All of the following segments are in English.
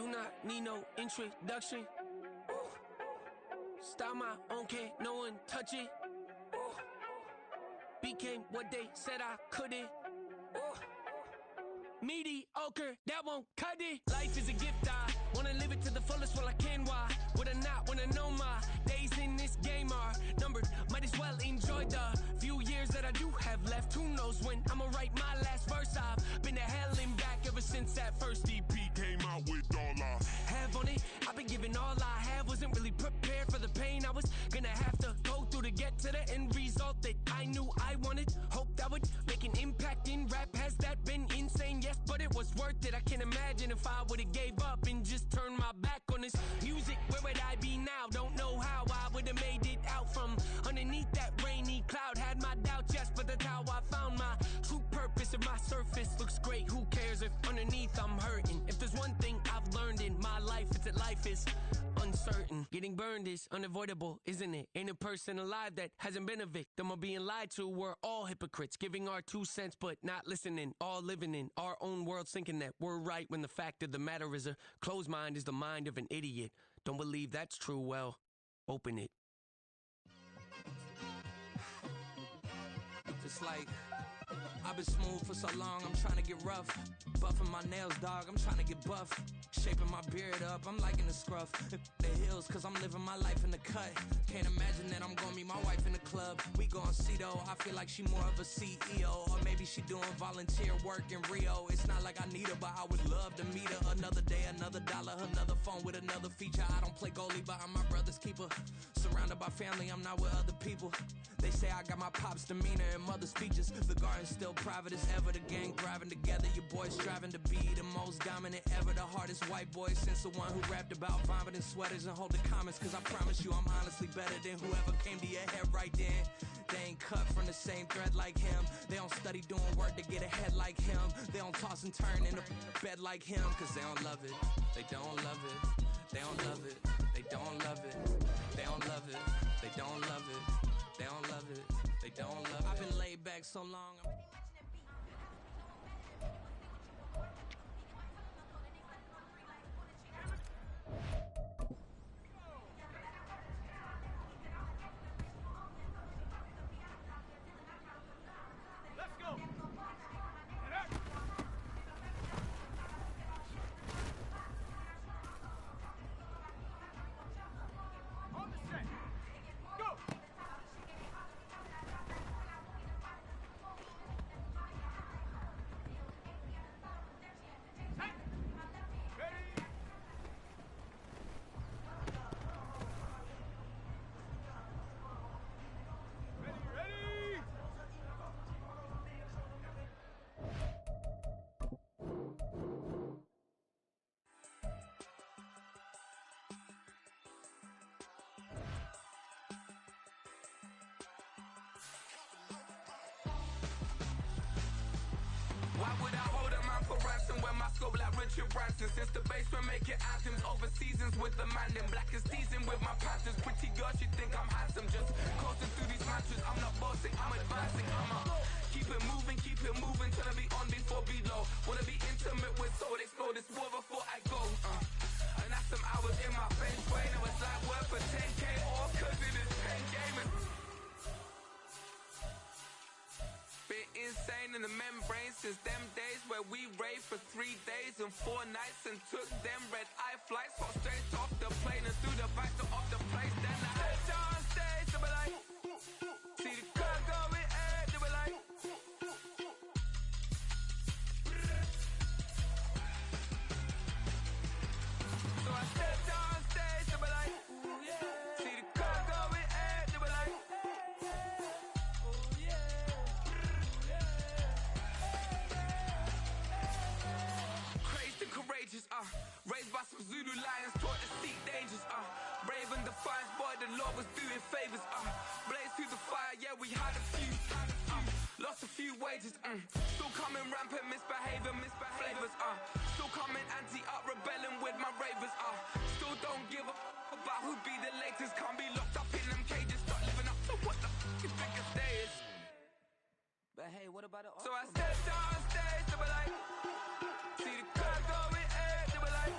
Do not need no introduction. Ooh. Style my own, can't no one touch it. Ooh. Became what they said I couldn't. Ooh. Mediocre, that won't cut it. Life is a gift, I wanna live it to the fullest while I can. Why would I not wanna know my days in this game are numbered? Might as well enjoy the few years that I do have left. Who knows when I'ma write my last verse? I've been to hell and back ever since that first EP came out with all I have on it. I've been giving all I have, wasn't really prepared for the pain I was gonna have to go through to get to the end result that I knew I wanted. Hoped I would make an impact in rap. Has that been insane? Yes, but it was worth it. I can't imagine if I would've gave up and just turned my back on this music. Where would I be now? Don't know how I would've made it out from underneath that rainy cloud. Had my doubts, yes, but that's how I found my true purpose. If my surface looks great, who cares if underneath I'm hurting? If there's one thing I've learned in my life, it's that life is uncertain. Getting burned is unavoidable, isn't it? Ain't a person alive that hasn't been a victim of being lied to. We're all hypocrites, giving our 2 cents but not listening. All living in our own world, thinking that we're right when the fact of the matter is a closed mind is the mind of an idiot. Don't believe that's true? Well, open it. Just like I've been smooth for so long, I'm trying to get rough. Buffing my nails, dog, I'm trying to get buff. Shaping my beard up, I'm liking the scruff. The hills, cause I'm living my life in the cut. Can't imagine that I'm gonna meet my wife in the club. We gon' see though, I feel like she more of a CEO. Or maybe she doing volunteer work in Rio. It's not like I need her, but I would love to meet her. Another day, another dollar, another phone with another feature. I don't play goalie, but I'm my brother's keeper. Surrounded by family, I'm not with other people. They say I got my pop's demeanor and mother's features. The garden's still private as ever. The gang thriving together. Your boys striving to be the most dominant ever. The hardest white boy since the one who rapped about vomiting sweaters and hold the comments. Cause I promise you I'm honestly better than whoever came to your head right then. They ain't cut from the same thread like him. They don't study doing work to get ahead like him. They don't toss and turn in the bed like him. Cause they don't love it. They don't love it. They don't love it. They don't love it. They don't love it. They don't love it. They don't love it. They don't love it. I've been laid back so long. Why would I hold a man for ransom when my scope like Richard Branson? Since the basement making anthems over seasons with the man, then black is teasing with my panthers. Pretty girl, she think I'm handsome, just coasting through these mantras. I'm not bossing, I'm advancing, keep it moving till I be on before below. Wanna be intimate with soul, explode this war before I go. And that's some hours in my French brain. It was like work for 10K or cause it is 10 gaming. Been insane in the membrane since them days where we raved for 3 days and 4 nights and took them red eye flights. Got straight off the plane and through the back door of the place. Then I head on stage, they were like, see the crowd going ahead, they were like, so I stepped on stage, they were like, see the crowd going ahead, they were like, courageous, raised by some Zulu lions, taught to seek dangers, brave and defiant, boy, the Lord was doing favors, blaze through the fire, yeah, we had a few, lost a few wages, still coming rampant, misbehaving, flavors, still coming anti-up, rebelling with my ravers, still don't give a about who be the latest, can't be locked up in them cages, start living up to what the fuck you think a day is. But hey, what about it? So I stepped on stage, they were like, see the crowd going ahead, they were like,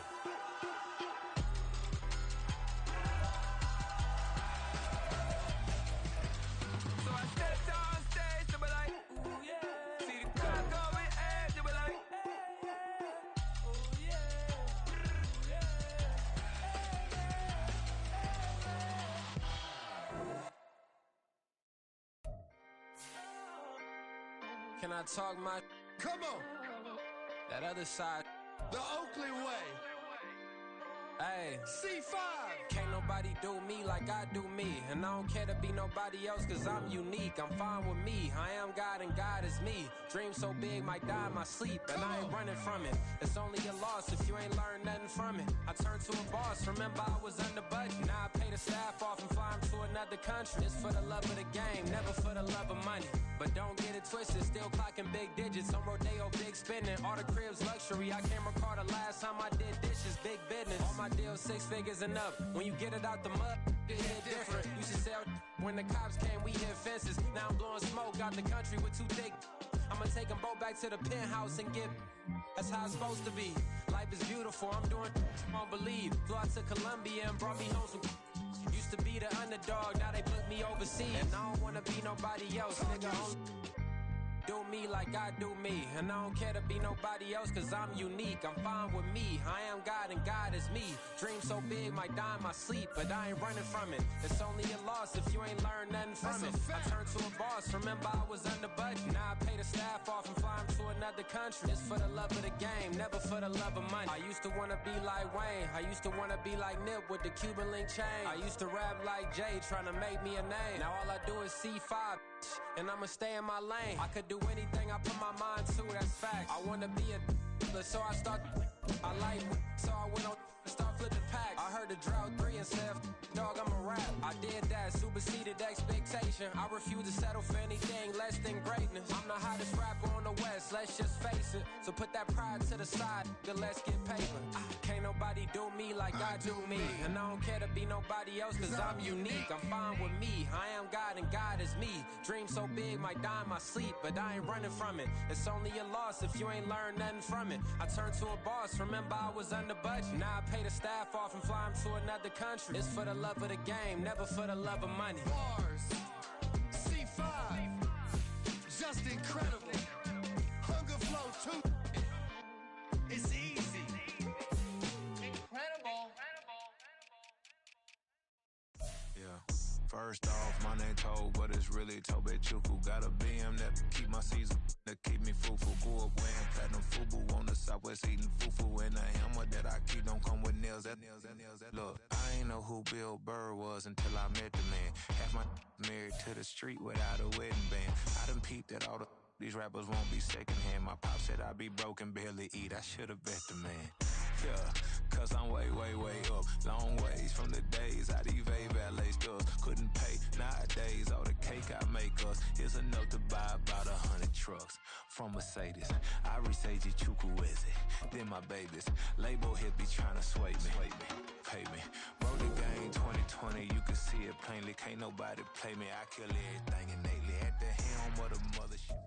Can I talk my? Come on. That other side. The Oakley way. Hey, C5. can't nobody do me like I do me. And I don't care to be nobody else cause I'm unique. I'm fine with me, I am God and God is me. Dream so big, might die in my sleep. And I ain't running from it. It's only a loss if you ain't learned nothing from it. I turned to a boss, remember I was under budget. Now I pay the staff off and fly 'em to another country. It's for the love of the game, never for the love of money. But don't get it twisted, still clocking big digits. On Rodeo, big spending, all the cribs luxury. I can't recall the last time I did dishes, big business. All my deals 6 figures and up. When you get it out the mud, it hit different. Used to sell when the cops came, we hit fences. Now I'm blowing smoke out the country with 2 thick. I'ma take them both back to the penthouse and get. That's how it's supposed to be. Life is beautiful, I'm doing won't believe. Flew out to Colombia and brought me home some. Used to be the underdog, now they put me overseas. And I don't wanna be nobody else, nigga. Do me like I do me. And I don't care to be nobody else cause I'm unique. I'm fine with me, I am God and God is me. Dream so big, might die in my sleep. But I ain't running from it. It's only a loss if you ain't learned nothing from it. I turned to a boss, remember I was under budget. Now I pay the staff off and fly 'em to another country. It's for the love of the game, never for the love of money. I used to wanna be like Wayne, I used to wanna be like Nip with the Cuban link chain. I used to rap like Jay, trying to make me a name. Now all I do is C5, and I'ma stay in my lane. I could do anything I put my mind to, that's fact. I wanna be a so I start. I like so I went on and start flipping packs. I heard the drought 3 and said, dog, I'm a rap. I did that, superseded expectation. I refuse to settle for anything less than greatness. I'm the hottest rapper on the West, let's just face it. So put that pride to the side, then let's get paper. Can't nobody do me like I do me. And I don't care to be nobody else cause I'm unique. I'm fine with me, I am God and God is me. Dream so big, might die in my sleep. But I ain't running from it. It's only a loss if you ain't learned nothing from it. I turned to a boss, remember I was under budget. Now I pay the staff off and fly 'em to another country. It's for the love of the game, never for the love of money. Bars. C5. Just incredible. Hunger Flow 2. It's easy. Incredible. Yeah. First off, my name Tobe, but it's really Tobe Chuku. Got a BM that keep my season, that keep me fufu. Grew up wearing platinum fubu on the Southwest eating fufu. And the hammer that I keep don't come with nails. Look, I ain't know who Bill Burr was until I met the man. Half my married to the street without a wedding band. I done peeped that all these rappers won't be secondhand. My pop said I'd be broken, barely eat. I should've bet the man. Yeah, cause I'm way up. Long ways from the days I evade valet stores. Couldn't pay nowadays. All the cake I make us is enough to buy about 100 trucks. From Mercedes, I resage Chukwueze. Then my babies, label hit be trying to sway me. Pay me. Wrote the game 2020, you can see it plainly. Can't nobody play me. I kill everything innately. At the helm of the mothership.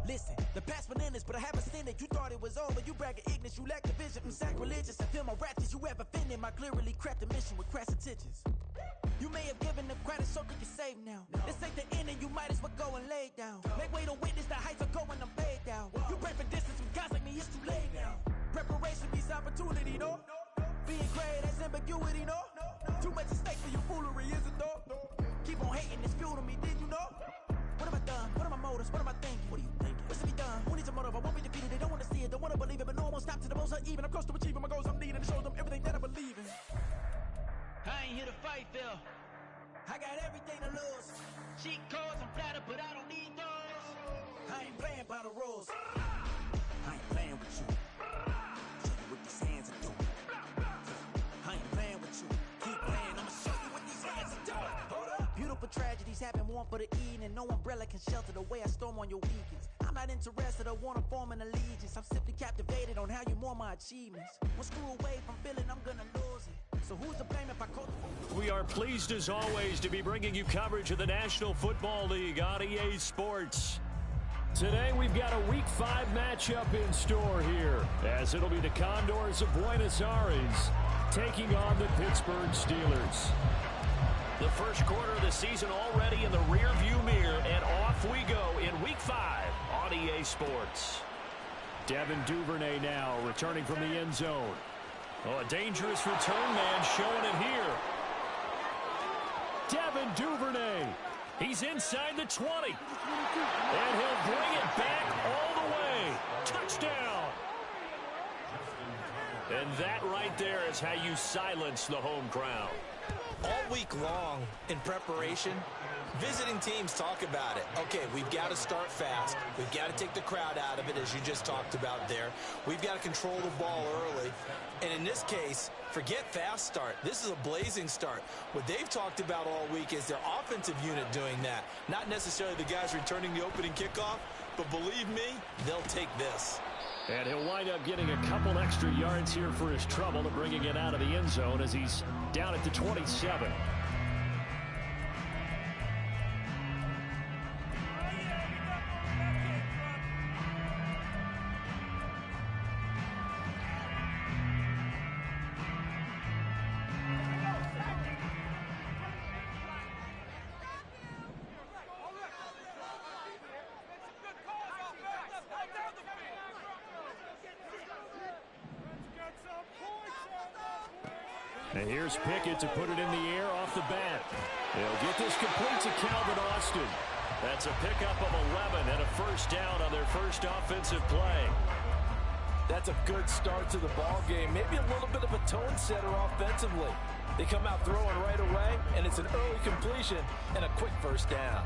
Listen, the past bananas, but I haven't seen it. You thought it was over, you bragging ignorance, you lack the vision. I'm sacrilegious, I feel my wrath. Did you ever offended? My clearly craft a mission with crass intentions. You may have given the credit so you can save now. This ain't the end and you might as well go and lay down. Make way to witness the heights are going, I'm paid down. You pray for distance with guys like me, it's too late now. Preparation beats opportunity, no? Being great, that's ambiguity, no? Too much at stake for your foolery, is it though? Keep on hating, it's fuel to me, did you know? What have I done? What are my motives? What am I thinking? What are you thinking? What's to be done? Who needs a motive? I won't be defeated. They don't want to see it, don't want to believe it, but no one won't stop to the most uneven. I'm close to achieving my goals. I'm needing to show them everything that I believe in. I ain't here to fight, Phil. I got everything to lose. Cheat codes, I'm flattered, but I don't need those. I ain't playing by the rules. I ain't playing with you. Show you what these hands are doing. I ain't playing with Allergies happen warm for the evening. No umbrella can shelter the way I storm on your weekends. I'm not interested, I want to form an allegiance. I'm simply captivated on how you more my achievements. One screw away from feeling I'm gonna lose it. So who's to blame if I call? We are pleased as always to be bringing you coverage of the National Football League on EA Sports. Today we've got a Week 5 matchup in store here, as it'll be the Condors of Buenos Aires taking on the Pittsburgh Steelers. The first quarter of the season already in the rearview mirror, and off we go in Week 5 on EA Sports. Devin Duvernay now returning from the end zone. Oh, a dangerous return man showing it here. Devin Duvernay. He's inside the 20. And he'll bring it back all the way. Touchdown. And that right there is how you silence the home crowd. All week long in preparation, visiting teams talk about it. Okay, we've got to start fast. We've got to take the crowd out of it, as you just talked about there. We've got to control the ball early. And in this case, forget fast start. This is a blazing start. What they've talked about all week is their offensive unit doing that. Not necessarily the guys returning the opening kickoff, but believe me, they'll take this. And he'll wind up getting a couple extra yards here for his trouble and bringing it out of the end zone as he's down at the 27. And here's Pickett to put it in the air off the bat. He'll get this complete to Calvin Austin. That's a pickup of 11 and a first down on their first offensive play. That's a good start to the ball game. Maybe a little bit of a tone setter offensively. They come out throwing right away, and it's an early completion and a quick first down.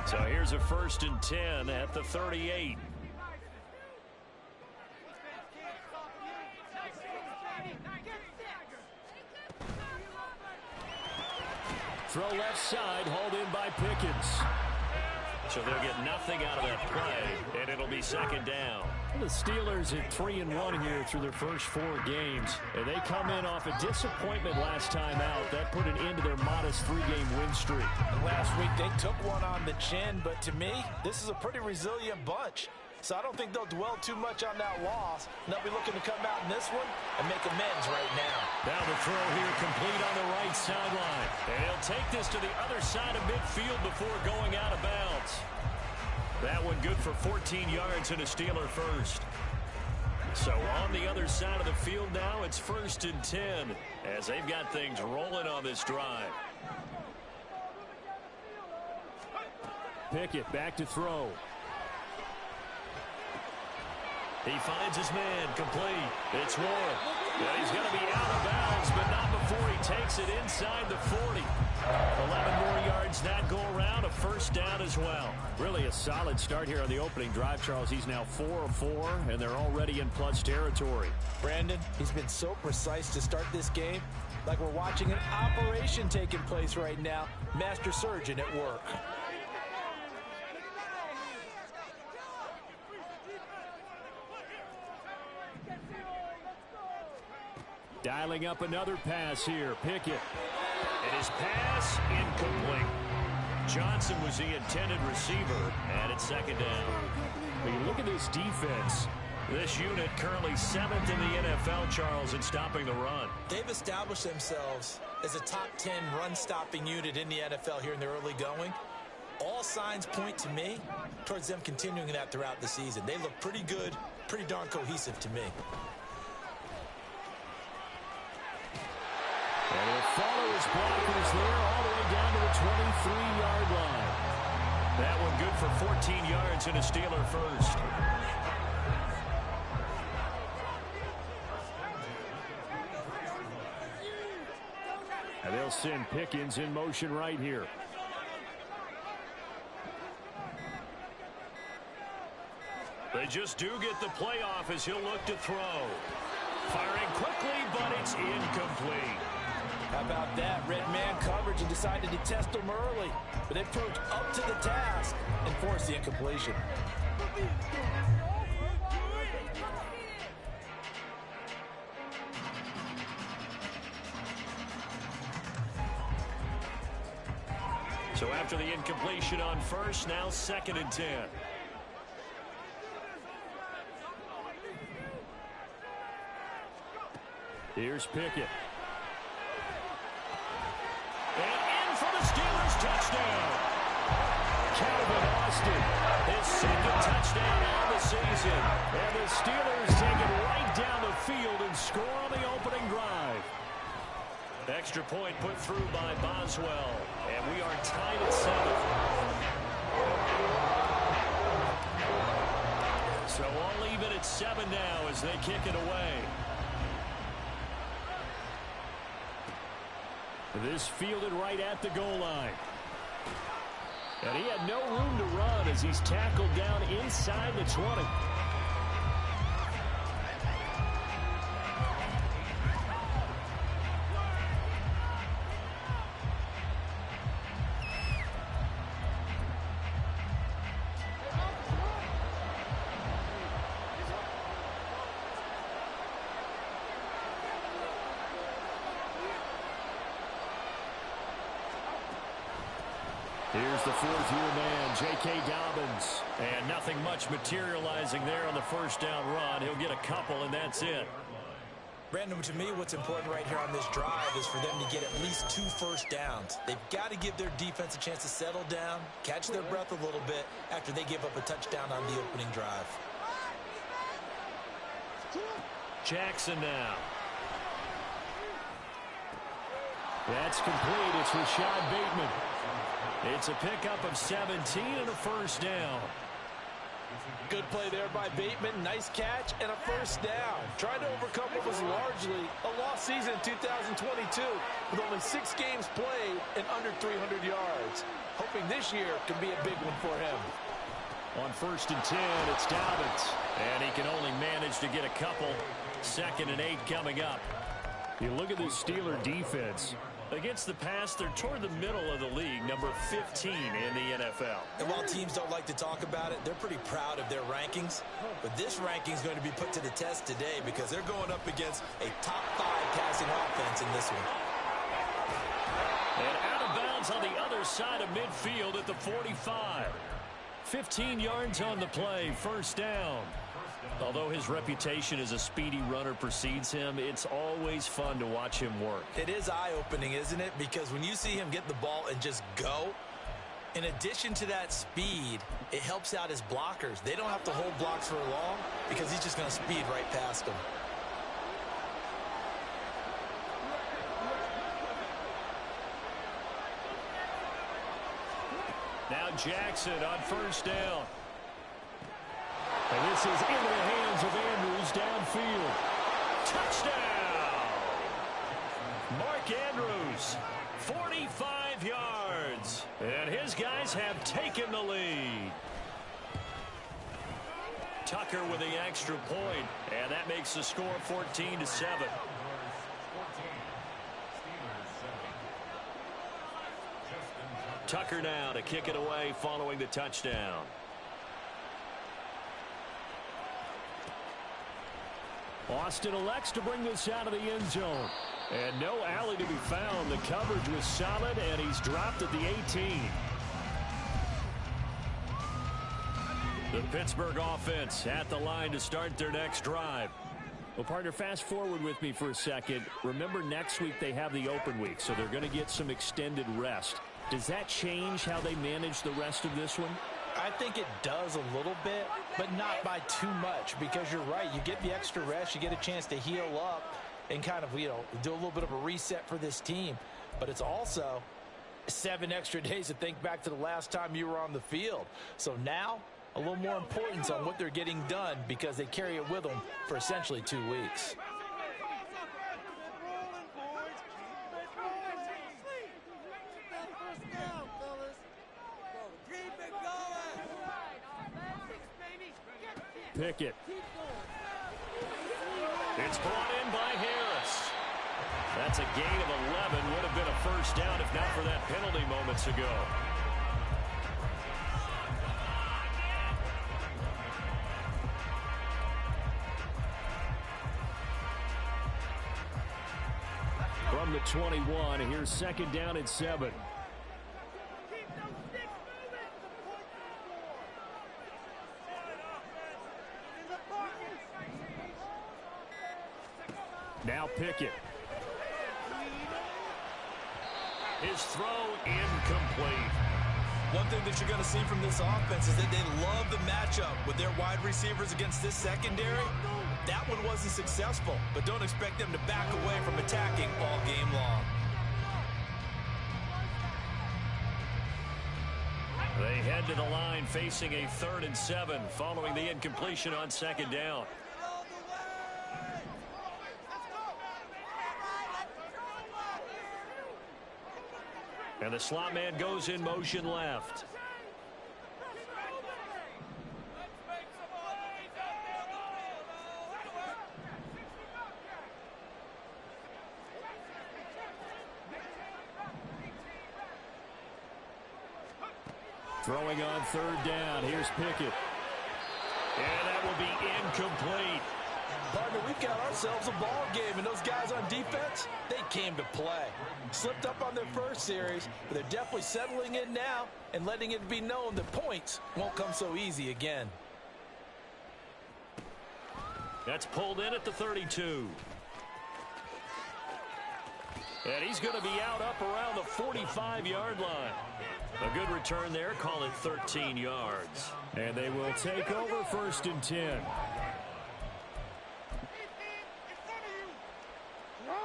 So here's a 1st and 10 at the 38. Throw left side, hauled in by Pickens. So they'll get nothing out of that play, and it'll be 2nd down. The Steelers at 3-1 here through their first 4 games, and they come in off a disappointment last time out. That put an end to their modest 3-game win streak. Last week they took one on the chin, but to me, this is a pretty resilient bunch. So I don't think they'll dwell too much on that loss. And they'll be looking to come out in this one and make amends right now. Now the throw here complete on the right sideline. And he'll take this to the other side of midfield before going out of bounds. That one good for 14 yards and a Steeler first. So on the other side of the field now, it's 1st and 10 as they've got things rolling on this drive. Pickett back to throw. He finds his man, complete. It's Warren. And he's going to be out of bounds, but not before he takes it inside the 40. 11 more yards that go around, a first down as well. Really a solid start here on the opening drive, Charles. He's now 4 of 4, and they're already in plus territory. Brandon, he's been so precise to start this game, like we're watching an operation taking place right now. Master surgeon at work. Dialing up another pass here. Pickett. And his pass incomplete. Johnson was the intended receiver, and it's 2nd down. When you look at this defense, this unit currently 7th in the NFL, Charles, in stopping the run. They've established themselves as a top 10 run-stopping unit in the NFL here in the early going. All signs point to me towards them continuing that throughout the season. They look pretty good, pretty darn cohesive to me. And he'll follow his blockers there all the way down to the 23-yard line. That one good for 14 yards and a Steeler first. And they'll send Pickens in motion right here. The They just do get the playoff as he'll look to throw. Firing quickly, but it's incomplete. How about that? Red man coverage and decided to test them early. But they proved up to the task and forced the incompletion. So after the incompletion on first, now 2nd and 10. Here's Pickett. And in for the Steelers touchdown. Calvin Austin, his 2nd touchdown on the season. And the Steelers take it right down the field and score on the opening drive. Extra point put through by Boswell. And we are tied at 7. So all even at 7 now as they kick it away. This fielded right at the goal line. And he had no room to run as he's tackled down inside the 20. Here's the 4th-year man, J.K. Dobbins. And nothing much materializing there on the first down run. He'll get a couple, and that's it. Brandon, to me, what's important right here on this drive is for them to get at least 2 first downs. They've got to give their defense a chance to settle down, catch their breath a little bit after they give up a touchdown on the opening drive. Jackson now. That's complete. It's Rashad Bateman. It's a pickup of 17 and a first down. Good play there by Bateman. Nice catch and a first down. Trying to overcome what was largely a lost season in 2022 with only 6 games played and under 300 yards. Hoping this year can be a big one for him. On 1st and 10, it's Dobbins. And he can only manage to get a couple. 2nd and 8 coming up. You look at the Steeler defense. Against the pass, they're toward the middle of the league, number 15 in the NFL. And while teams don't like to talk about it, they're pretty proud of their rankings. But this ranking is going to be put to the test today because they're going up against a top 5 passing offense in this one. And out of bounds on the other side of midfield at the 45. 15 yards on the play, first down. Although his reputation as a speedy runner precedes him, it's always fun to watch him work. It is eye-opening, isn't it? Because when you see him get the ball and just go, in addition to that speed, it helps out his blockers. They don't have to hold blocks for long because he's just going to speed right past them. Now Jackson on first down. And this is into the hands of Andrews downfield. Touchdown! Mark Andrews, 45 yards. And his guys have taken the lead. Tucker with the extra point, and that makes the score 14-7. Tucker now to kick it away following the touchdown. Austin elects to bring this out of the end zone. And no alley to be found. The coverage was solid, and he's dropped at the 18. The Pittsburgh offense at the line to start their next drive. Well, partner, fast forward with me for a second. Remember, next week they have the open week, so they're going to get some extended rest. Does that change how they manage the rest of this one? I think it does a little bit, but not by too much, because you're right. You get the extra rest, you get a chance to heal up and kind of, do a little bit of a reset for this team. But it's also 7 extra days to think back to the last time you were on the field. So now, a little more importance on what they're getting done because they carry it with them for essentially 2 weeks. Pickett. It's brought in by Harris. That's a gain of 11. Would have been a first down if not for that penalty moments ago. From the 21, here's second down and 7. Now Pickett. His throw incomplete. One thing that you're going to see from this offense is that they love the matchup with their wide receivers against this secondary. That one wasn't successful, but don't expect them to back away from attacking all game long. They head to the line facing a 3rd and 7 following the incompletion on second down. And the slot man goes in motion left. Throwing on 3rd down. Here's Pickett. And that will be incomplete. Partner, we've got ourselves a ball game, and those guys on defense, they came to play. Slipped up on their first series, but they're definitely settling in now and letting it be known that points won't come so easy again. That's pulled in at the 32. And he's going to be out up around the 45-yard line. A good return there, call it 13 yards. And they will take over 1st and 10.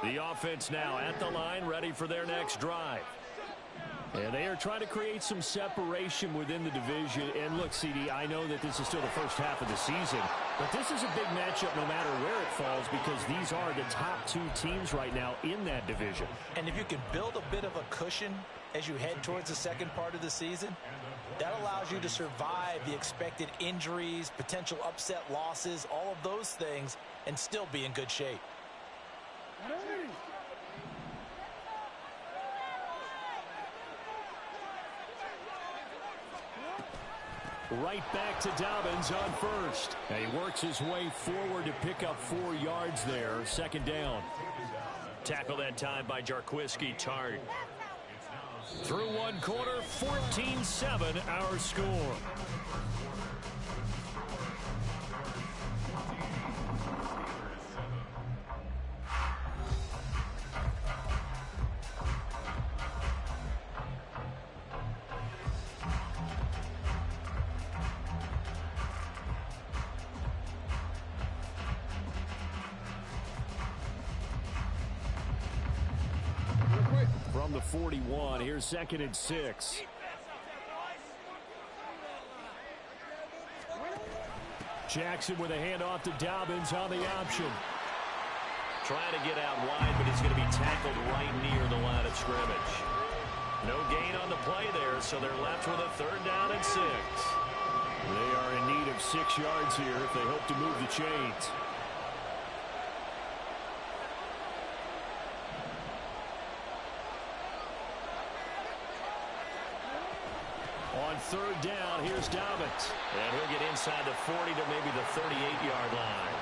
The offense now at the line, ready for their next drive. And they are trying to create some separation within the division. And look, CD, I know that this is still the first half of the season, but this is a big matchup no matter where it falls because these are the top 2 teams right now in that division. And if you can build a bit of a cushion as you head towards the second part of the season, that allows you to survive the expected injuries, potential upset losses, all of those things, and still be in good shape. Right back to Dobbins on 1st. And he works his way forward to pick up 4 yards there. 2nd down. Tackle that time by Jarquiski Tart. Through 1 quarter, 14-7 our score. From the 41, here's 2nd and 6. Jackson with a handoff to Dobbins on the option. Trying to get out wide, but he's going to be tackled right near the line of scrimmage. No gain on the play there, so they're left with a 3rd down and 6. They are in need of 6 yards here if they hope to move the chains. On 3rd down, here's Dobbins. And he'll get inside the 40 to maybe the 38-yard line.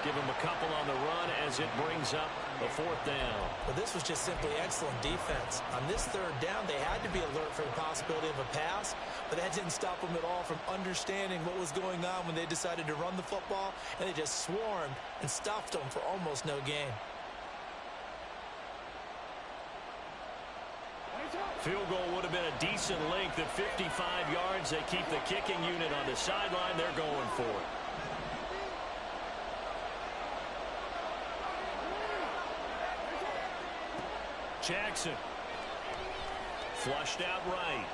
Give him a couple on the run as it brings up a 4th down. Well, this was just simply excellent defense. On this 3rd down, they had to be alert for the possibility of a pass, but that didn't stop them at all from understanding what was going on when they decided to run the football, and they just swarmed and stuffed them for almost no gain. Field goal would have been a decent length at 55 yards. They keep the kicking unit on the sideline. They're going for it. Jackson. Flushed out right.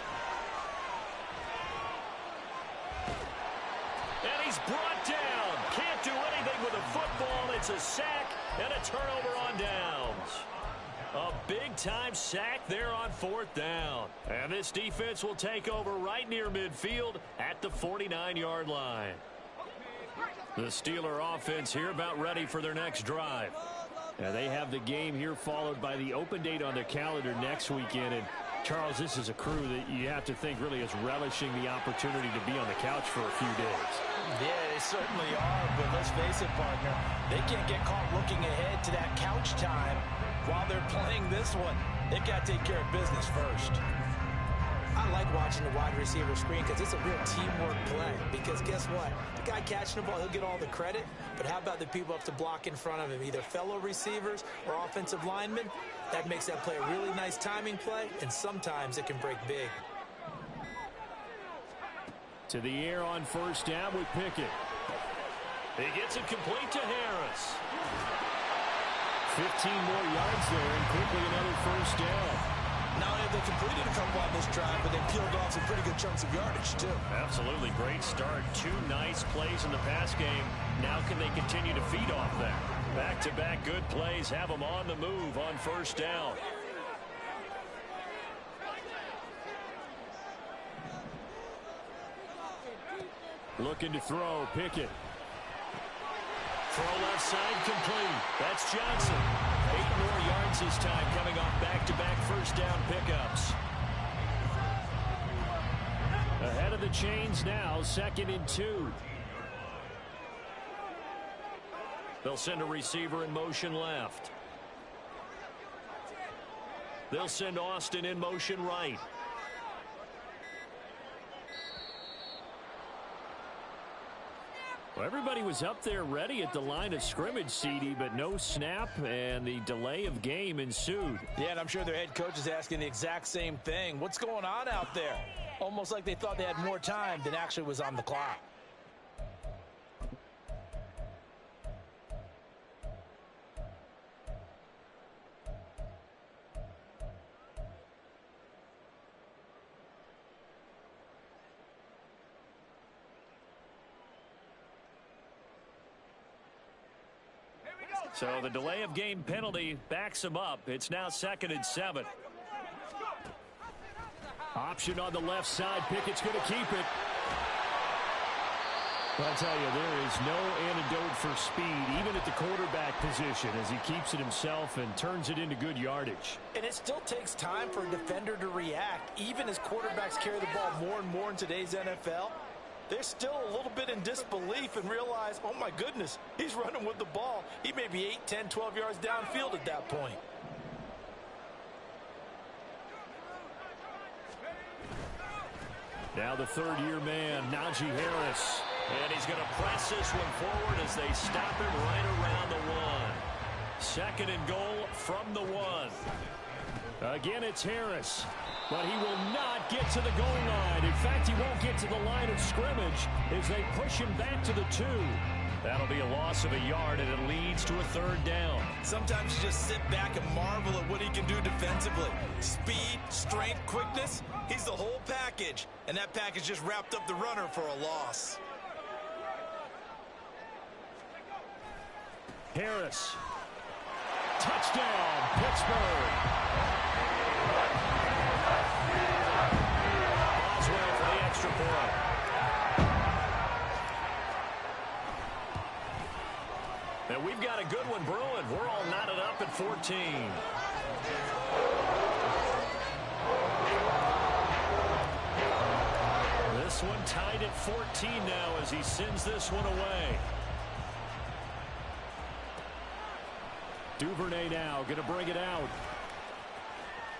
And he's brought down. Can't do anything with a football. It's a sack and a turnover on downs. A big-time sack there on 4th down. And this defense will take over right near midfield at the 49-yard line. The Steeler offense here about ready for their next drive. Now they have the game here followed by the open date on their calendar next weekend. And Charles, this is a crew that you have to think really is relishing the opportunity to be on the couch for a few days. Yeah, they certainly are, but let's face it, partner, they can't get caught looking ahead to that couch time while they're playing this one. They've got to take care of business first. I like watching the wide receiver screen because it's a real teamwork play. Because guess what? The guy catching the ball, he'll get all the credit. But how about the people up to block in front of him, either fellow receivers or offensive linemen? That makes that play a really nice timing play, and sometimes it can break big. To the air on first down with Pickett. He gets it complete to Harris. 15 more yards there and quickly another first down. Not only have they completed a couple on this drive, but they peeled off some pretty good chunks of yardage, too. Absolutely. Great start. 2 nice plays in the pass game. Now can they continue to feed off that? Back-to-back good plays have them on the move on first down. Looking to throw. Pickett. Throw left side complete. That's Johnson. 8 more yards this time coming off back-to-back first down pickups. Ahead of the chains now, 2nd and 2. They'll send a receiver in motion left. They'll send Austin in motion right. Well, everybody was up there ready at the line of scrimmage, CD, but no snap, and the delay of game ensued. Yeah, and I'm sure their head coach is asking the exact same thing. What's going on out there? Almost like they thought they had more time than actually was on the clock. So the delay of game penalty backs him up. It's now 2nd and 7. Option on the left side. Pickett's going to keep it. I'll tell you, there is no antidote for speed, even at the quarterback position, as he keeps it himself and turns it into good yardage. And it still takes time for a defender to react, even as quarterbacks carry the ball more and more in today's NFL. They're still a little bit in disbelief and realize, oh my goodness, he's running with the ball. He may be 8, 10, 12 yards downfield at that point. Now the third-year man, Najee Harris. And he's going to press this one forward as they stop him right around the 1. 2nd and goal from the 1. Again, it's Harris. But he will not get to the goal line. In fact, he won't get to the line of scrimmage as they push him back to the 2. That'll be a loss of a yard, and it leads to a 3rd down. Sometimes you just sit back and marvel at what he can do defensively. Speed, strength, quickness, he's the whole package. And that package just wrapped up the runner for a loss. Harris. Touchdown, Pittsburgh. Boswell for the extra point. And we've got a good one brewing. We're all knotted up at 14. This one tied at 14 now as he sends this one away. Duvernay now going to bring it out.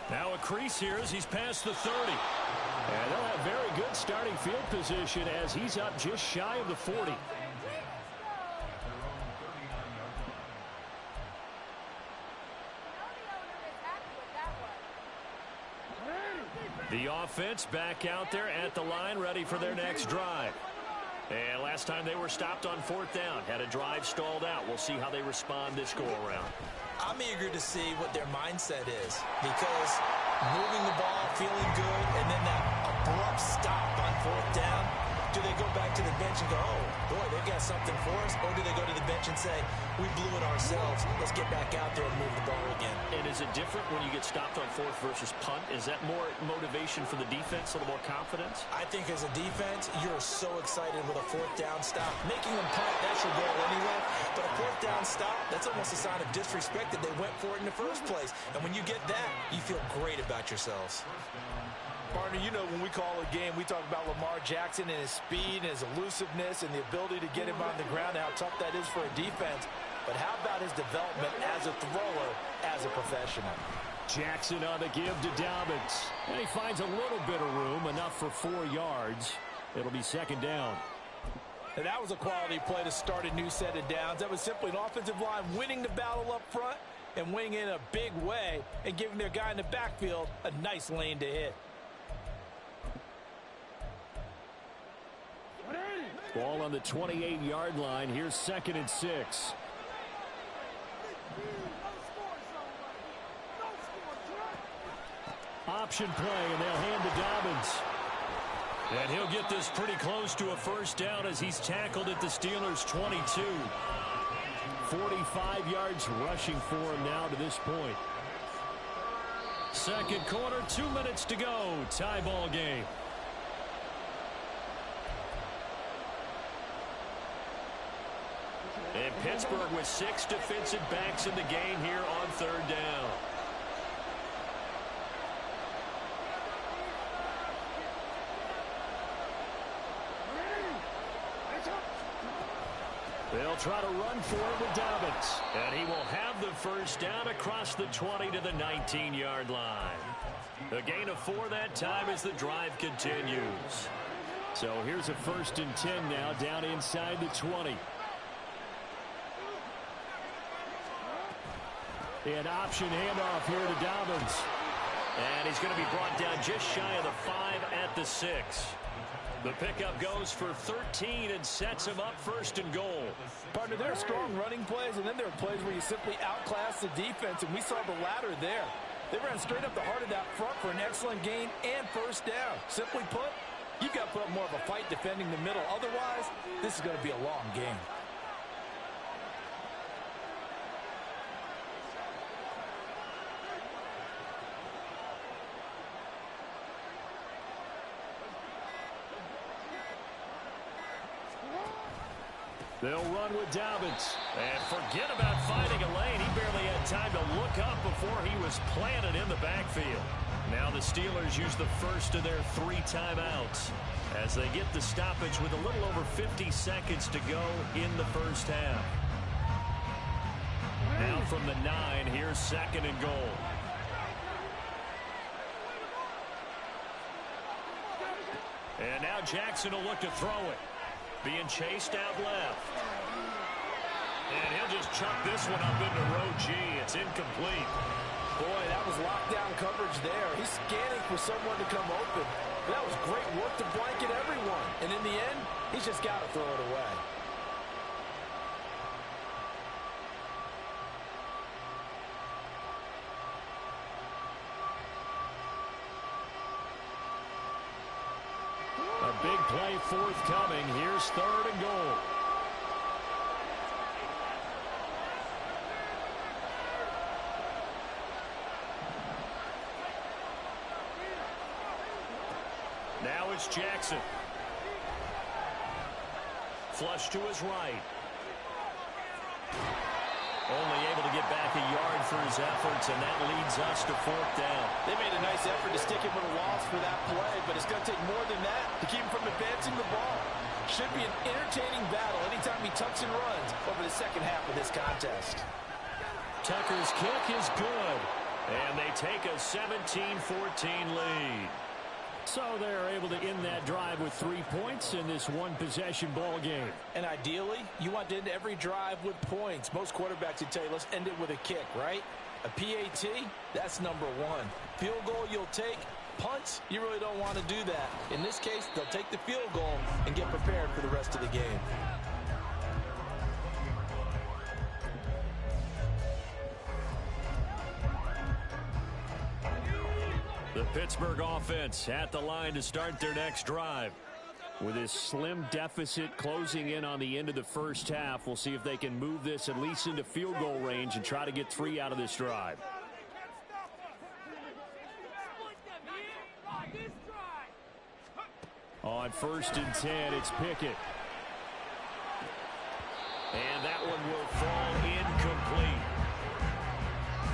Now a crease here as he's past the 30. And they'll have very good starting field position as he's up just shy of the 40. The offense back out there at the line, ready for their next drive. And last time they were stopped on 4th down, had a drive stalled out. We'll see how they respond this go-around. I'm eager to see what their mindset is, because moving the ball, feeling good, and then that abrupt stop on 4th down, Do they go back to the bench and go, oh, boy, they've got something for us? Or do they go to the bench and say, we blew it ourselves. Let's get back out there and move the ball again. And is it different when you get stopped on fourth versus punt? Is that more motivation for the defense, a little more confidence? I think as a defense, you're so excited with a fourth down stop. Making them punt, that's your goal anyway. But a fourth down stop, that's almost a sign of disrespect that they went for it in the first place. And when you get that, you feel great about yourselves. Partner, you know when we call a game, we talk about Lamar Jackson and his speed and his elusiveness and the ability to get him on the ground and how tough that is for a defense. But how about his development as a thrower, as a professional? Jackson on the give to Dobbins. And he finds a little bit of room, enough for 4 yards. It'll be second down. And that was a quality play to start a new set of downs. That was simply an offensive line winning the battle up front and winning in a big way and giving their guy in the backfield a nice lane to hit. Ball on the 28-yard line. Here's 2nd and 6. Option play, and they'll hand to Dobbins. And he'll get this pretty close to a first down as he's tackled at the Steelers' 22. 45 yards rushing for him now to this point. Second quarter, 2 minutes to go. Tie ball game. And Pittsburgh with 6 defensive backs in the game here on third down. They'll try to run for it with Dobbins. And he will have the first down across the 20 to the 19-yard line. A gain of 4 that time as the drive continues. So here's a 1st and 10 now down inside the 20. An option handoff here to Dobbins. And he's going to be brought down just shy of the 5 at the 6. The pickup goes for 13 and sets him up 1st and goal. Partner, there are strong running plays, and then there are plays where you simply outclass the defense, and we saw the latter there. They ran straight up the heart of that front for an excellent gain and first down. Simply put, you've got to put up more of a fight defending the middle. Otherwise, this is going to be a long game. They'll run with Dobbins. And forget about finding a lane. He barely had time to look up before he was planted in the backfield. Now the Steelers use the first of their 3 timeouts as they get the stoppage with a little over 50 seconds to go in the first half. Now from the 9, here's 2nd and goal. And now Jackson will look to throw it. Being chased out left. And he'll just chuck this one up into row G. It's incomplete. Boy, that was lockdown coverage there. He's scanning for someone to come open. That was great work to blanket everyone. And in the end, he's just got to throw it away. A big play forthcoming. Here's 3rd and goal. Now it's Jackson. Flush to his right. Only able to get back a yard for his efforts, and that leads us to 4th down. They made a nice effort to stick him with a loss for that play, but it's going to take more than that to keep him from advancing the ball. Should be an entertaining battle anytime he tucks and runs over the second half of this contest. Tucker's kick is good, and they take a 17-14 lead. So they're able to end that drive with 3 points in this one-possession ball game. And ideally, you want to end every drive with points. Most quarterbacks would tell you, let's end it with a kick, right? A PAT, that's number 1. Field goal you'll take. Punts, you really don't want to do that. In this case, they'll take the field goal and get prepared for the rest of the game. The Pittsburgh offense at the line to start their next drive. With this slim deficit closing in on the end of the first half, we'll see if they can move this at least into field goal range and try to get 3 out of this drive. On 1st and 10, it's Pickett. And that one will fall incomplete.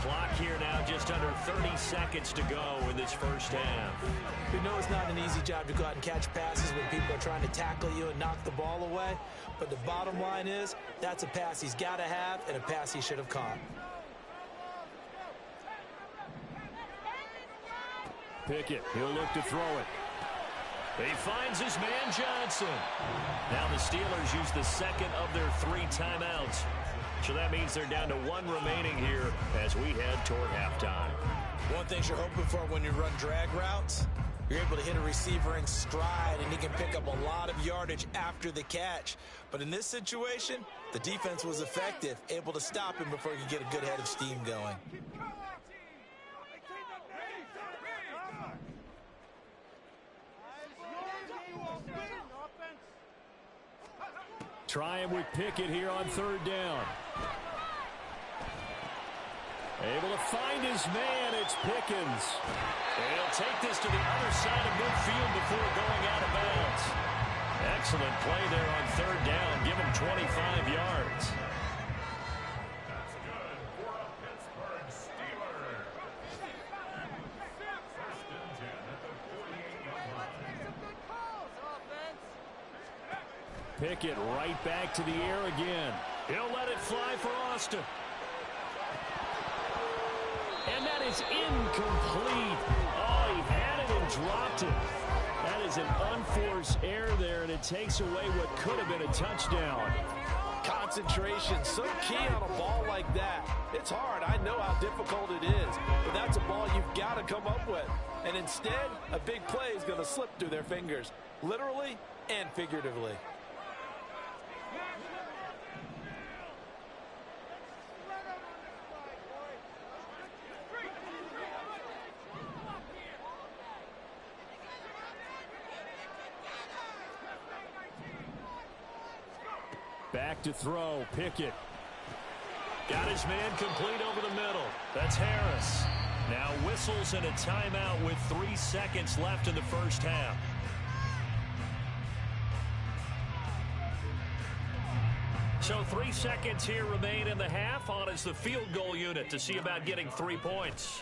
Clock here now just under 30 seconds to go in this first half. We know it's not an easy job to go out and catch passes when people are trying to tackle you and knock the ball away. But the bottom line is, that's a pass he's got to have and a pass he should have caught. Pickett, he'll look to throw it. He finds his man Johnson. Now the Steelers use the second of their 3 timeouts. So that means they're down to 1 remaining here as we head toward halftime. One thing you're hoping for when you run drag routes, you're able to hit a receiver in stride and he can pick up a lot of yardage after the catch. But in this situation, the defense was effective, able to stop him before he could get a good head of steam going. Trying with Pickett here on 3rd down. Able to find his man, it's Pickens. And he'll take this to the other side of midfield before going out of bounds. Excellent play there on 3rd down. Give him 25 yards. Pickett right back to the air again. He'll let it fly for Austin. And that is incomplete. Oh, he had it and dropped it. That is an unforced error there, and it takes away what could have been a touchdown. Concentration, so key on a ball like that. It's hard. I know how difficult it is, but that's a ball you've got to come up with. And instead, a big play is going to slip through their fingers, literally and figuratively. Back to throw, Pickett. Got his man complete over the middle. That's Harris. Now whistles and a timeout with 3 seconds left in the first half. So 3 seconds here remain in the half. On is the field goal unit to see about getting 3 points.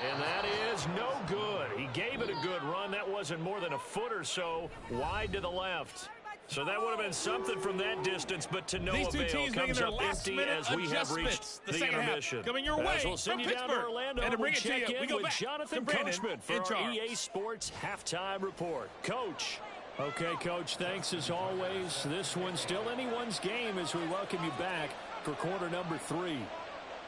And that is no good. He gave it a good run. That wasn't more than a foot or so wide to the left. So that would have been something from that distance, but to no avail. Comes up empty as we have reached the intermission. Coming your way we'll send you down to Orlando and to bring we'll it to check you, we in go with back Jonathan to Brandon Coachman for our EA Sports Halftime Report. Coach. Okay, Coach, thanks as always. This one's still anyone's game as we welcome you back for quarter number 3.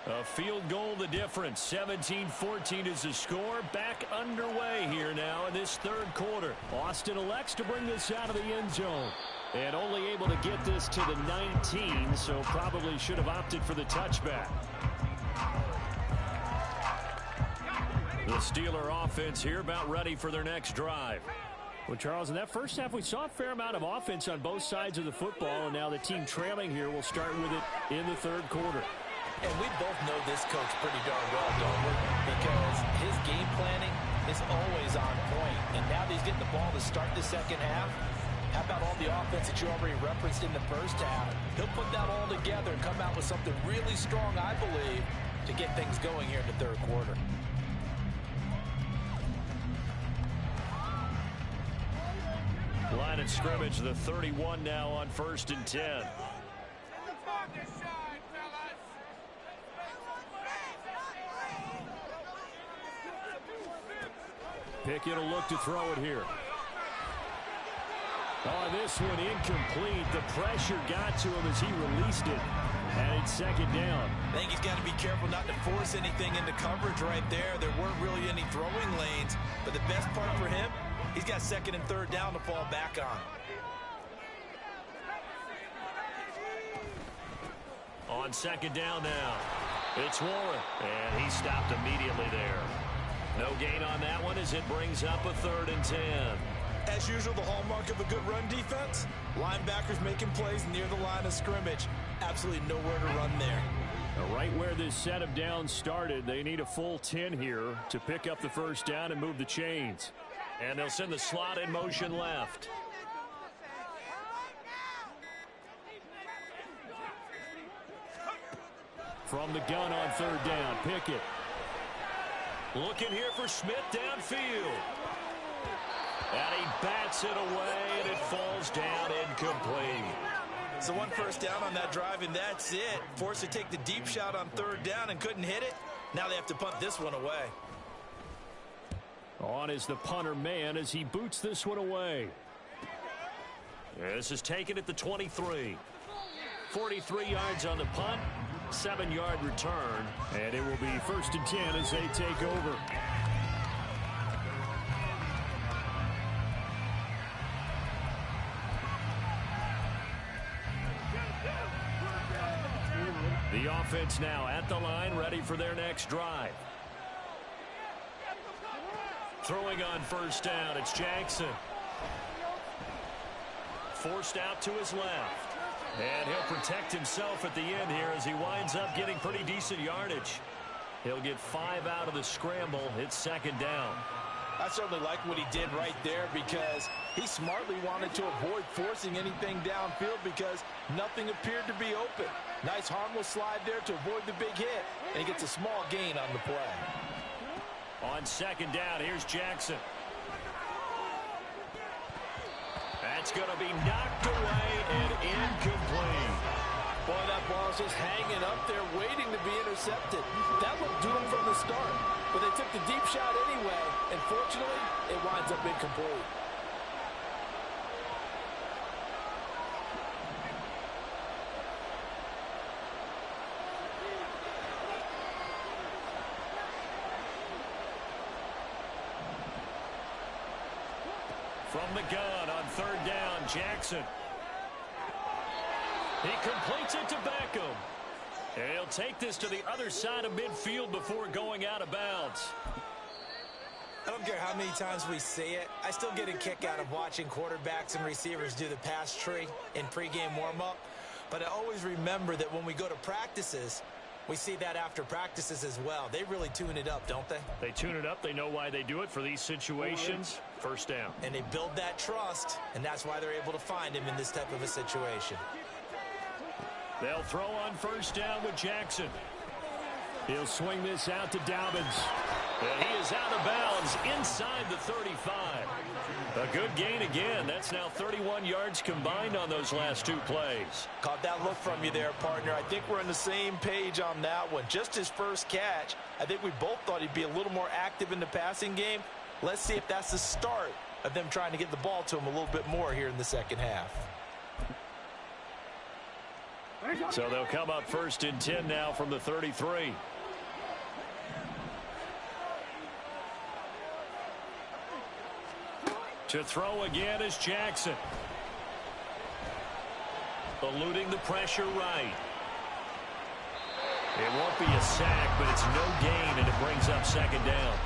A field goal the difference. 17-14 is the score. Back underway here now in this 3rd quarter. Austin elects to bring this out of the end zone. And only able to get this to the 19, so probably should have opted for the touchback. The Steeler offense here about ready for their next drive. Well, Charles, in that first half, we saw a fair amount of offense on both sides of the football, and now the team trailing here will start with it in the 3rd quarter. And we both know this coach pretty darn well, don't we? Because his game planning is always on point. And now that he's getting the ball to start the second half, how about all the offense that you already referenced in the first half? He'll put that all together and come out with something really strong, I believe, to get things going here in the 3rd quarter. Line of scrimmage, the 31 now on 1st and 10. Pickett will look to throw it here. Oh, this one incomplete. The pressure got to him as he released it. And it's 2nd down. I think he's got to be careful not to force anything into coverage right there. There weren't really any throwing lanes. But the best part for him, he's got 2nd and 3rd down to fall back on. On 2nd down now, it's Warren. And he stopped immediately there. No gain on that one as it brings up a 3rd and 10. As usual, the hallmark of a good run defense, linebackers making plays near the line of scrimmage. Absolutely nowhere to run there. Right where this set of downs started, they need a full 10 here to pick up the first down and move the chains. And they'll send the slot in motion left. From the gun on 3rd down, Pickett. Looking here for Smith downfield. And he bats it away, and it falls down incomplete. So 1 first down on that drive, and that's it. Forced to take the deep shot on 3rd down and couldn't hit it. Now they have to punt this one away. On is the punter man as he boots this one away. This is taken at the 23. 43 yards on the punt, 7-yard return, and it will be 1st and 10 as they take over. The offense now at the line, ready for their next drive. Throwing on 1st down, it's Jackson. Forced out to his left. And he'll protect himself at the end here as he winds up getting pretty decent yardage. He'll get 5 out of the scramble. It's 2nd down. I certainly like what he did right there because he smartly wanted to avoid forcing anything downfield because nothing appeared to be open. Nice harmless slide there to avoid the big hit, and he gets a small gain on the play. On 2nd down, here's Jackson. That's going to be knocked away and incomplete. Boy, that ball's just hanging up there waiting to be intercepted. That looked doomed from the start, but they took the deep shot anyway, and fortunately, it winds up incomplete. From the gun on 3rd down, Jackson. He completes it to Beckham. And he'll take this to the other side of midfield before going out of bounds. I don't care how many times we see it. I still get a kick out of watching quarterbacks and receivers do the pass tree in pregame warm-up. But I always remember that when we go to practices, we see that after practices as well. They really tune it up, don't they? They tune it up. They know why they do it for these situations. 1st down. And they build that trust, and that's why they're able to find him in this type of a situation. They'll throw on 1st down with Jackson. He'll swing this out to Dobbins. And he is out of bounds inside the 35. A good gain again. That's now 31 yards combined on those last 2 plays. Caught that look from you there, partner. I think we're on the same page on that one. Just his first catch. I think we both thought he'd be a little more active in the passing game. Let's see if that's the start of them trying to get the ball to him a little bit more here in the 2nd half. So they'll come up 1st and 10 now from the 33. To throw again is Jackson. Eluding the pressure right. It won't be a sack, but it's no gain, and it brings up 2nd down.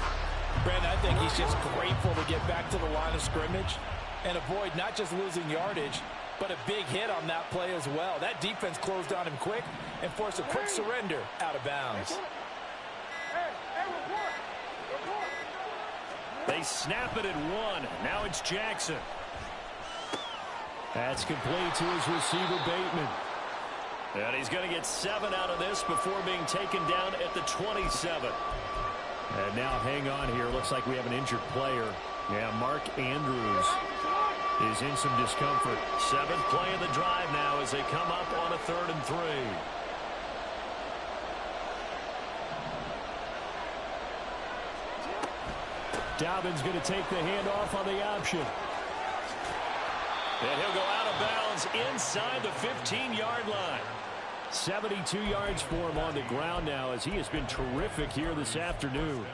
Brandon, I think he's just grateful to get back to the line of scrimmage and avoid not just losing yardage, but a big hit on that play as well. That defense closed on him quick and forced a quick surrender out of bounds. They snap it at 1. Now it's Jackson. That's complete to his receiver, Bateman. And he's going to get 7 out of this before being taken down at the 27. And now hang on here. Looks like we have an injured player. Yeah, Mark Andrews is in some discomfort. 7th play of the drive now as they come up on a 3rd and 3. Dobbins going to take the handoff on the option. And he'll go out of bounds inside the 15-yard line. 72 yards for him on the ground now as he has been terrific here this afternoon.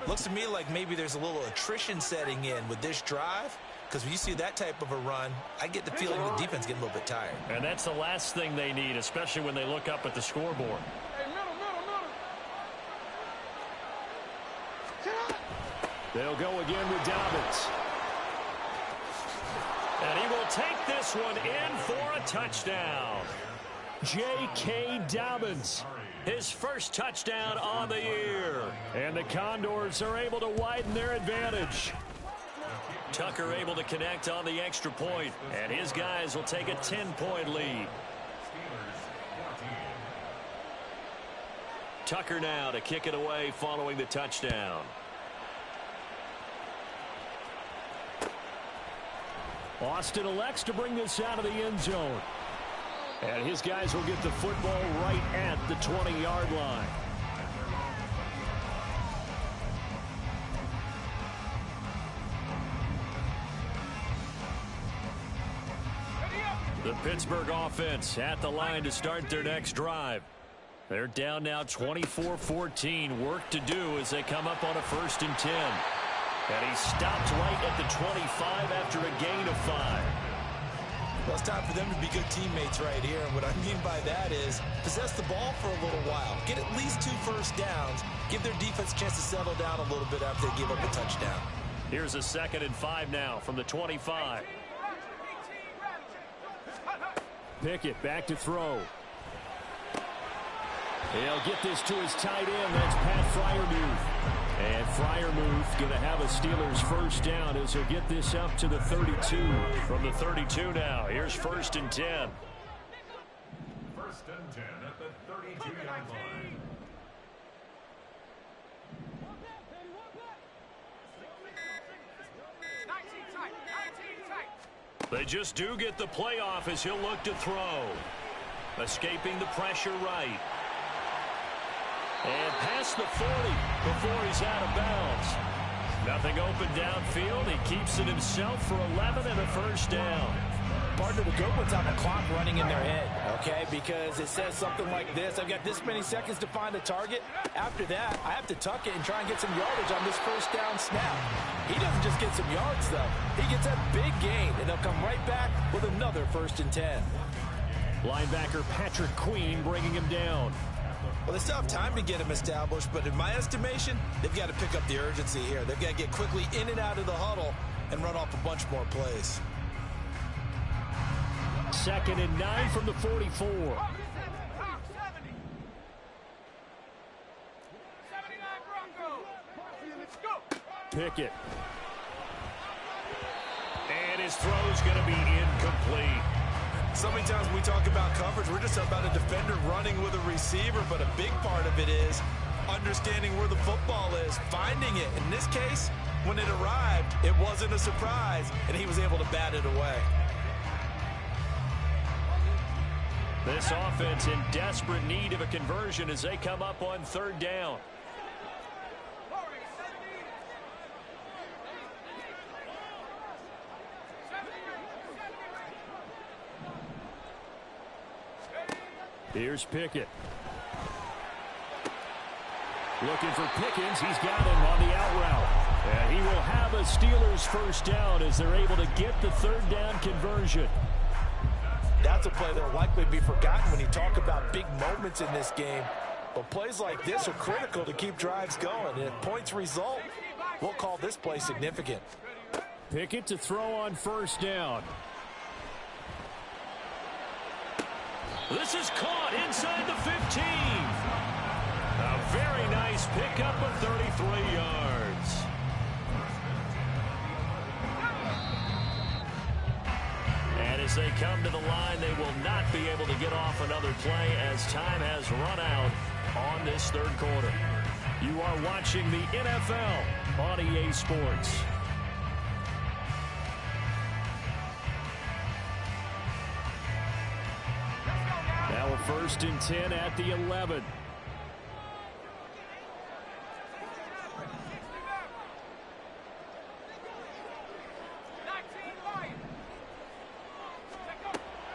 Looks to me like maybe there's a little attrition setting in with this drive, because when you see that type of a run, I get the feeling the defense getting a little bit tired. And that's the last thing they need, especially when they look up at the scoreboard. They'll go again with Dobbins. And he will take this one in for a touchdown. J.K. Dobbins, his first touchdown on the year. And the Condors are able to widen their advantage. Tucker able to connect on the extra point, and his guys will take a 10-point lead. Tucker now to kick it away following the touchdown. Austin elects to bring this out of the end zone. And his guys will get the football right at the 20-yard line. The Pittsburgh offense at the line to start their next drive. They're down now 24-14. Work to do as they come up on a 1st and 10. And he stopped right at the 25 after a gain of 5. Well, it's time for them to be good teammates right here. And what I mean by that is possess the ball for a little while. Get at least 2 first downs. Give their defense a chance to settle down a little bit after they give up a touchdown. Here's a 2nd and 5 now from the 25. Pickett back to throw. He'll get this to his tight end. That's Pat Freiermuth. And Freiermuth going to have a Steelers first down as he'll get this up to the 32. From the 32 now, here's 1st and 10. 1st and 10 at the 32-yard line. They just do get the playoff as he'll look to throw. Escaping the pressure right. And past the 40 before he's out of bounds. Nothing open downfield. He keeps it himself for 11 and a first down. Partner, the good ones have a clock running in their head, okay? Because it says something like this. I've got this many seconds to find a target. After that, I have to tuck it and try and get some yardage on this first down snap. He doesn't just get some yards, though. He gets a big gain, and they'll come right back with another 1st and 10. Linebacker Patrick Queen bringing him down. Well, they still have time to get him established, but in my estimation, they've got to pick up the urgency here. They've got to get quickly in and out of the huddle and run off a bunch more plays. 2nd and 9 from the 44. Pickett. And his throw's going to be incomplete. So many times when we talk about coverage, we're just about a defender running with a receiver, but a big part of it is understanding where the football is, finding it. In this case, when it arrived, it wasn't a surprise, and he was able to bat it away. This offense in desperate need of a conversion as they come up on 3rd down. Here's Pickett. Looking for Pickens. He's got him on the out route. And he will have a Steelers first down as they're able to get the 3rd down conversion. That's a play that will likely be forgotten when you talk about big moments in this game. But plays like this are critical to keep drives going. And if points result, we'll call this play significant. Pickett to throw on 1st down. This is caught inside the 15. A very nice pickup of 33 yards. And as they come to the line, they will not be able to get off another play as time has run out on this 3rd quarter. You are watching the NFL on EA Sports. Now a 1st and 10 at the 11.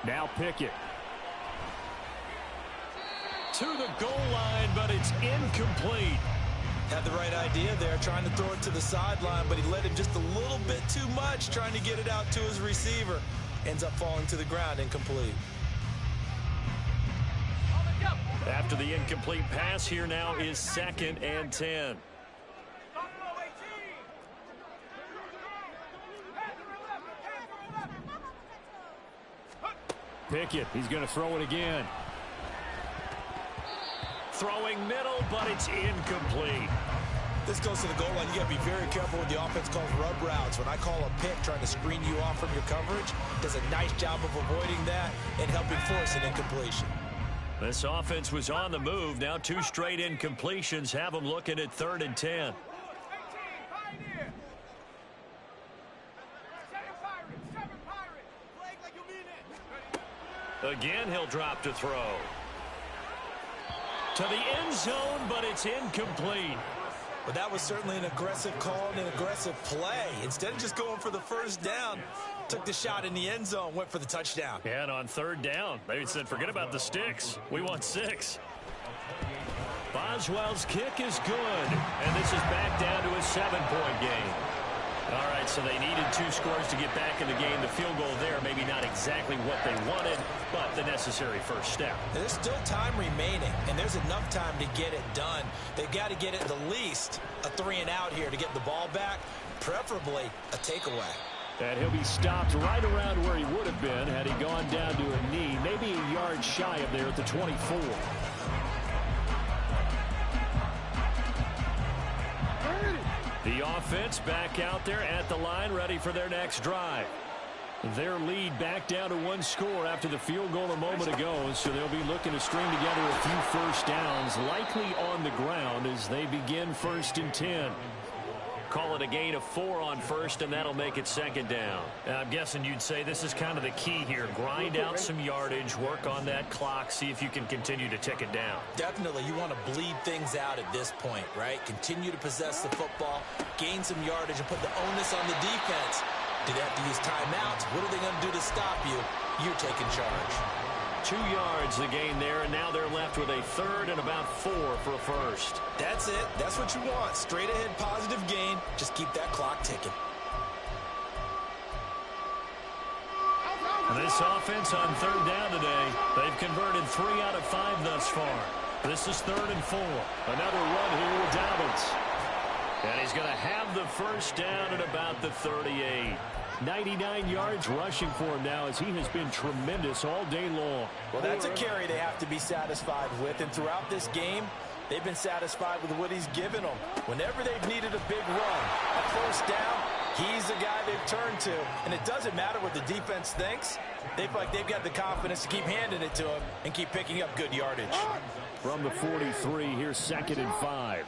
Now Pickett. To the goal line, but it's incomplete. Had the right idea there, trying to throw it to the sideline, but he let him just a little bit too much, trying to get it out to his receiver. Ends up falling to the ground, incomplete. After the incomplete pass, here now is 2nd and 10. Pickett, he's going to throw it again. Throwing middle, but it's incomplete. This goes to the goal line. You got to be very careful when the offense calls rub routes. When I call a pick trying to screen you off from your coverage, does a nice job of avoiding that and helping force an incompletion. This offense was on the move. Now 2 straight incompletions have them looking at 3rd and 10. Again, he'll drop to throw. To the end zone, but it's incomplete. But that was certainly an aggressive call and an aggressive play. Instead of just going for the first down, took the shot in the end zone, went for the touchdown. Yeah, and on 3rd down, they said, forget about the sticks. We want 6. Boswell's kick is good, and this is back down to a 7-point game. All right, so they needed 2 scores to get back in the game. The field goal there, maybe not exactly what they wanted, but the necessary first step. There's still time remaining, and there's enough time to get it done. They've got to get it at the least a 3-and-out here to get the ball back, preferably a takeaway. And he'll be stopped right around where he would have been had he gone down to a knee, maybe a yard shy of there at the 24. The offense back out there at the line, ready for their next drive. Their lead back down to 1 score after the field goal a moment ago, so they'll be looking to string together a few first downs, likely on the ground as they begin 1st and 10. Call it a gain of 4 on 1st, and that'll make it 2nd down. I'm guessing you'd say this is kind of the key here. Grind out some yardage, work on that clock, see if you can continue to tick it down. Definitely. You want to bleed things out at this point, right? Continue to possess the football, gain some yardage, and put the onus on the defense. Do they have to use timeouts? What are they going to do to stop you? You're taking charge. 2 yards the gain there, and now they're left with a 3rd and about 4 for a first. That's it. That's what you want. Straight ahead positive gain. Just keep that clock ticking. This offense on 3rd down today, they've converted 3 out of 5 thus far. This is 3rd and 4. Another run here with Dobbins. And he's going to have the first down at about the 38. 99 yards rushing for him now as he has been tremendous all day long. Well, that's a carry they have to be satisfied with. And throughout this game, they've been satisfied with what he's given them. Whenever they've needed a big run, a first down, he's the guy they've turned to. And it doesn't matter what the defense thinks. They feel like they've got the confidence to keep handing it to him and keep picking up good yardage. From the 43, here's 2nd and 5.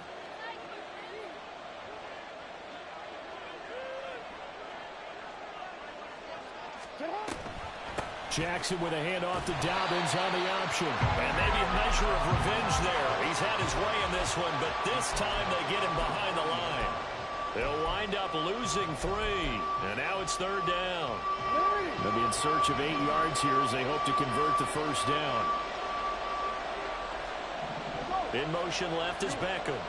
Jackson with a handoff to Dobbins on the option. And maybe a measure of revenge there. He's had his way in this one, but this time they get him behind the line. They'll wind up losing 3. And now it's 3rd down. They'll be in search of 8 yards here as they hope to convert the first down. In motion left is Beckham.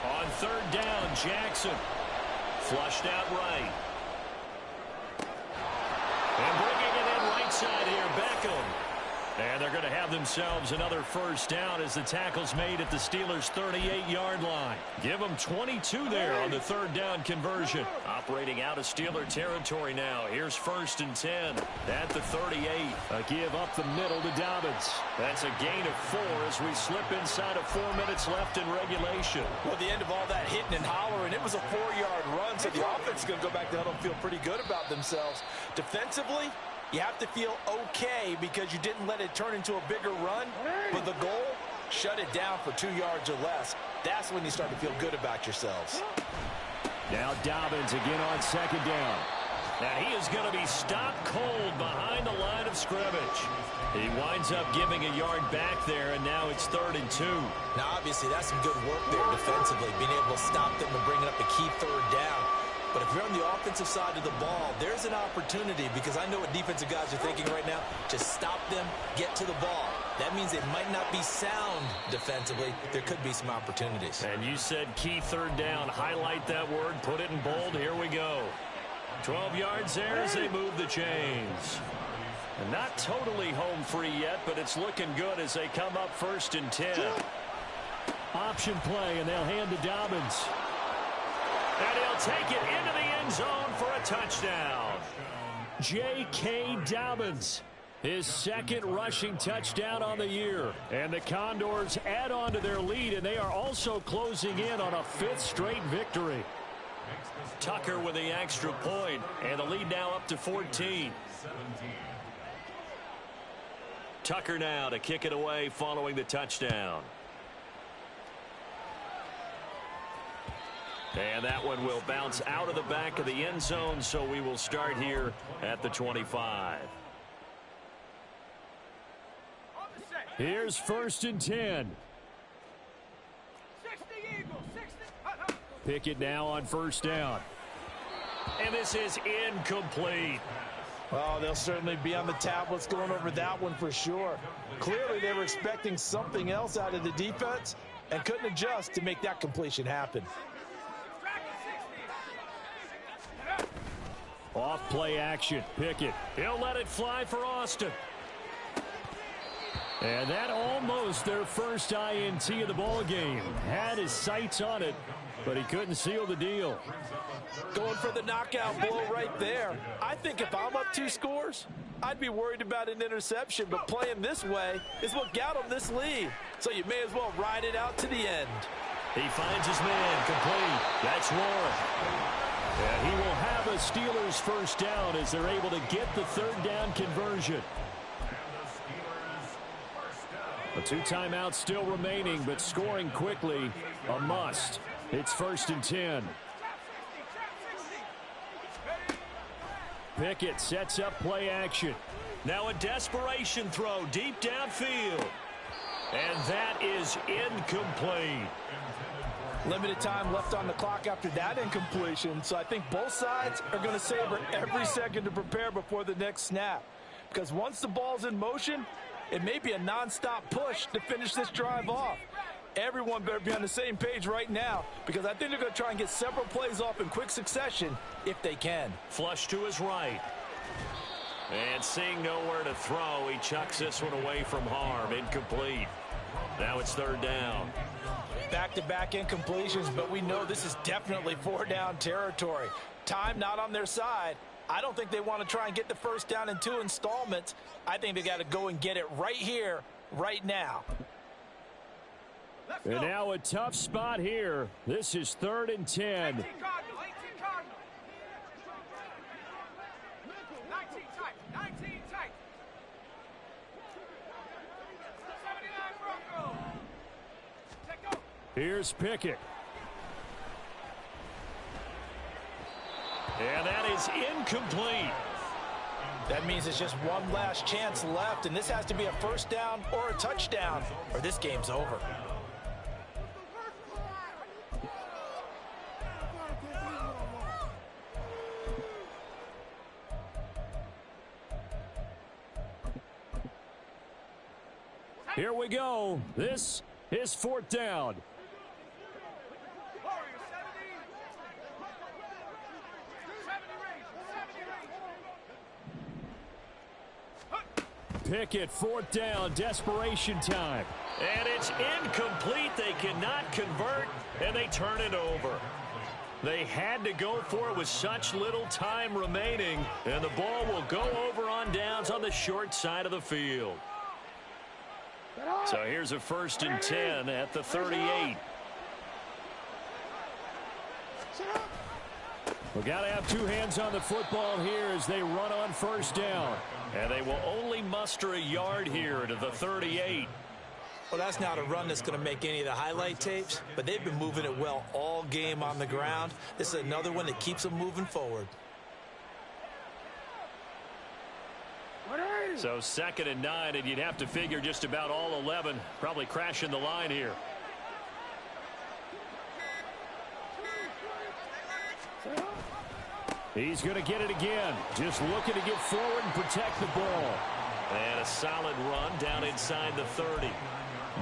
On 3rd down, Jackson. Flushed out right. And bringing it in right side here, Beckham. And they're going to have themselves another first down as the tackle's made at the Steelers' 38-yard line. Give them 22 there on the 3rd down conversion. Operating out of Steeler territory now. Here's 1st and 10 at the 38. A give up the middle to Dobbins. That's a gain of 4 as we slip inside of 4 minutes left in regulation. Well, at the end of all that hitting and hollering, it was a 4-yard run, so the offense is going to go back to huddle and feel pretty good about themselves. Defensively, you have to feel okay because you didn't let it turn into a bigger run. But the goal, shut it down for 2 yards or less. That's when you start to feel good about yourselves. Now Dobbins again on 2nd down. And he is going to be stopped cold behind the line of scrimmage. He winds up giving a yard back there, and now it's 3rd and 2. Now, obviously, that's some good work there defensively, being able to stop them and bringing up a key 3rd down. But if you're on the offensive side of the ball, there's an opportunity because I know what defensive guys are thinking right now. Just stop them, get to the ball. That means they might not be sound defensively. There could be some opportunities. And you said key 3rd down. Highlight that word. Put it in bold. Here we go. 12 yards there as they move the chains. And not totally home free yet, but it's looking good as they come up 1st and 10. Option play, and they'll hand to Dobbins. And he'll take it into the end zone for a touchdown. J.K. Dobbins, his second rushing touchdown on the year. And the Condors add on to their lead, and they are also closing in on a 5th straight victory. Tucker with the extra point, and the lead now up to 14. Tucker now to kick it away following the touchdown. And that one will bounce out of the back of the end zone, so we will start here at the 25. Here's 1st and 10. Pickett now on 1st down. And this is incomplete. Well, they'll certainly be on the tablets going over that one for sure. Clearly, they were expecting something else out of the defense and couldn't adjust to make that completion happen. Off play action. Pickett. He'll let it fly for Austin. And that almost their first INT of the ball game. Had his sights on it, but he couldn't seal the deal. Going for the knockout blow right there. I think if I'm up 2 scores, I'd be worried about an interception, but playing this way is what got him this lead. So you may as well ride it out to the end. He finds his man complete. That's Warren. And he will have a Steelers first down as they're able to get the 3rd down conversion. The 2 timeouts still remaining, but scoring quickly, a must. It's 1st and 10. Pickett sets up play action. Now a desperation throw deep downfield. And that is incomplete. Limited time left on the clock after that incompletion, so I think both sides are going to savor every second to prepare before the next snap. Because once the ball's in motion, it may be a nonstop push to finish this drive off. Everyone better be on the same page right now, because I think they're going to try and get several plays off in quick succession if they can. Flush to his right. And seeing nowhere to throw, he chucks this one away from harm. Incomplete. Now it's 3rd down. Back-to-back incompletions, but we know this is definitely 4-down territory. Time not on their side. I don't think they want to try and get the first down in 2 installments. I think they got to go and get it right here, right now. And now a tough spot here. This is 3rd and 10. 18 tight. 19 tight. 79 Broncos. Here's Pickett. And that is incomplete. That means it's just one last chance left, and this has to be a first down or a touchdown, or this game's over. Here we go. This is 4th down. Pickett, 4th down, desperation time. And it's incomplete. They cannot convert, and they turn it over. They had to go for it with such little time remaining, and the ball will go over on downs on the short side of the field. So here's a 1st and 10 at the 38. We've got to have 2 hands on the football here as they run on 1st down. And they will only muster a yard here to the 38. Well, that's not a run that's going to make any of the highlight tapes, but they've been moving it well all game on the ground. This is another one that keeps them moving forward. So 2nd and 9, and you'd have to figure just about all 11 probably crashing the line here. He's going to get it again. Just looking to get forward and protect the ball. And a solid run down inside the 30.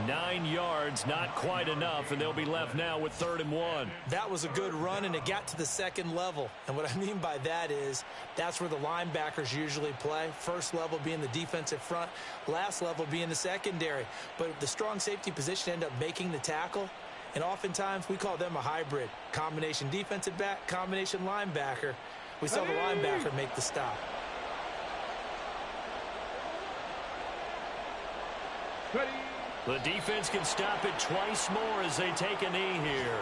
9 yards, not quite enough, and they'll be left now with 3rd and 1. That was a good run, and it got to the 2nd level. And what I mean by that is that's where the linebackers usually play. First level being the defensive front, last level being the secondary. But if the strong safety position ended up making the tackle, And oftentimes we call them a hybrid. Combination defensive back, combination linebacker. We saw the linebacker make the stop. The defense can stop it twice more as they take a knee here.